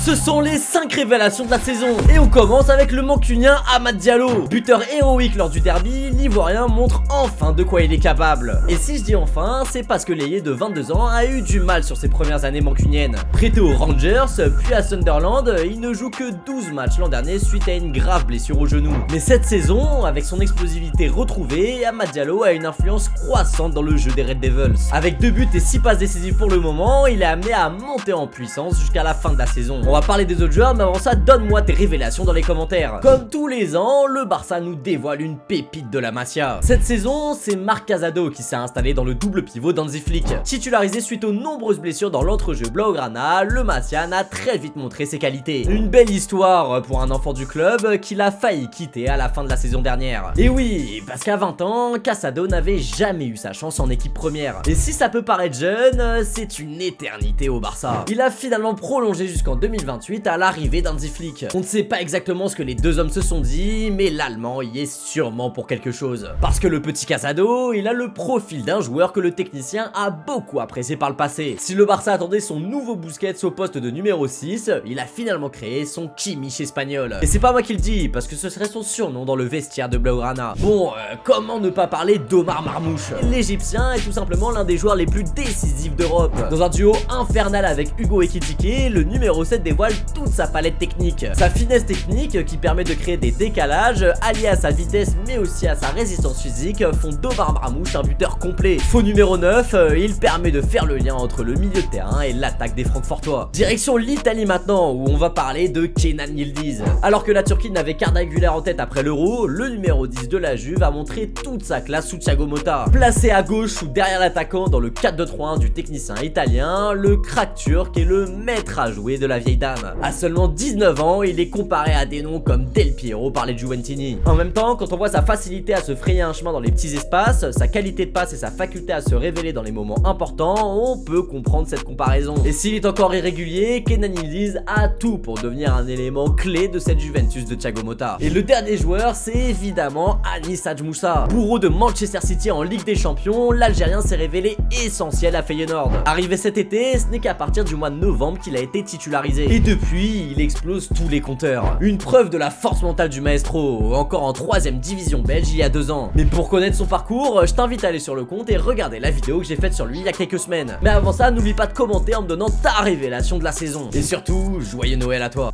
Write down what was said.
Ce sont les 5 révélations de la saison. Et on commence avec le mancunien Amad Diallo. Buteur héroïque lors du derby, l'Ivoirien montre enfin de quoi il est capable. Et si je dis enfin, c'est parce que l'ailier de 22 ans a eu du mal sur ses premières années mancuniennes. Prêté aux Rangers, puis à Sunderland, il ne joue que 12 matchs l'an dernier suite à une grave blessure au genou. Mais cette saison, avec son explosivité retrouvée, Amad Diallo a une influence croissante dans le jeu des Red Devils. Avec 2 buts et 6 passes décisives pour le moment, il est amené à monter en puissance jusqu'à la fin de la saison. On va parler des autres joueurs, mais avant ça, donne-moi tes révélations dans les commentaires. Comme tous les ans, le Barça nous dévoile une pépite de la Masia. Cette saison, c'est Marc Casado qui s'est installé dans le double pivot d'Hansi Flick. Titularisé suite aux nombreuses blessures dans l'entrejeu blaugrana, le Masian a très vite montré ses qualités. Une belle histoire pour un enfant du club qu'il a failli quitter à la fin de la saison dernière. Et oui, parce qu'à 20 ans, Casado n'avait jamais eu sa chance en équipe première. Et si ça peut paraître jeune, c'est une éternité au Barça. Il a finalement prolongé jusqu'en 2028 à l'arrivée d'Hansi Flick. On ne sait pas exactement ce que les deux hommes se sont dit, mais l'Allemand y est sûrement pour quelque chose. Parce que le petit Casado, il a le profil d'un joueur que le technicien a beaucoup apprécié par le passé. Si le Barça attendait son nouveau Busquets au poste de numéro 6, il a finalement créé son Kimmich espagnol. Et c'est pas moi qui le dis, parce que ce serait son surnom dans le vestiaire de Blaugrana. Bon, comment ne pas parler d'Omar Marmouche? L'Égyptien est tout simplement l'un des joueurs les plus décisifs d'Europe. Dans un duo infernal avec Hugo Ekitike, le numéro 7 dévoile toute sa palette technique. Sa finesse technique qui permet de créer des décalages, alliés à sa vitesse mais aussi à sa résistance physique, font d'Omar Marmouche un buteur complet. Faux numéro 9, il permet de faire le lien entre le milieu de terrain et l'attaque des Francfortois. Direction l'Italie maintenant, où on va parler de Kenan Yildiz. Alors que la Turquie n'avait qu'Arda Güler en tête après l'Euro, le numéro 10 de la Juve a montré toute sa classe sous Thiago Motta. Placé à gauche ou derrière l'attaquant dans le 4-2-3-1 du technicien italien, le crack turc est le maître à jouer de la vieille dame. À seulement 19 ans, il est comparé à des noms comme Del Piero par les Juventini. En même temps, quand on voit sa facilité à se frayer un chemin dans les petits espaces, sa qualité de passe et sa faculté à se révéler dans les moments importants, on peut comprendre cette comparaison. Et s'il est encore irrégulier, Kenan Yildiz a tout pour devenir un élément clé de cette Juventus de Thiago Motta. Et le dernier joueur, c'est évidemment Anis Hadj Moussa. Bourreau de Manchester City en Ligue des Champions, l'Algérien s'est révélé essentiel à Feyenoord. Arrivé cet été, ce n'est qu'à partir du mois de novembre qu'il a été titularisé. Et depuis, il explose tous les compteurs. Une preuve de la force mentale du maestro, encore en 3ème division belge il y a 2 ans. Mais pour connaître son parcours, je t'invite à aller sur le compte et regarder la vidéo que j'ai faite sur lui il y a quelques semaines. Mais avant ça, n'oublie pas de commenter en me donnant ta révélation de la saison. Et surtout, joyeux Noël à toi.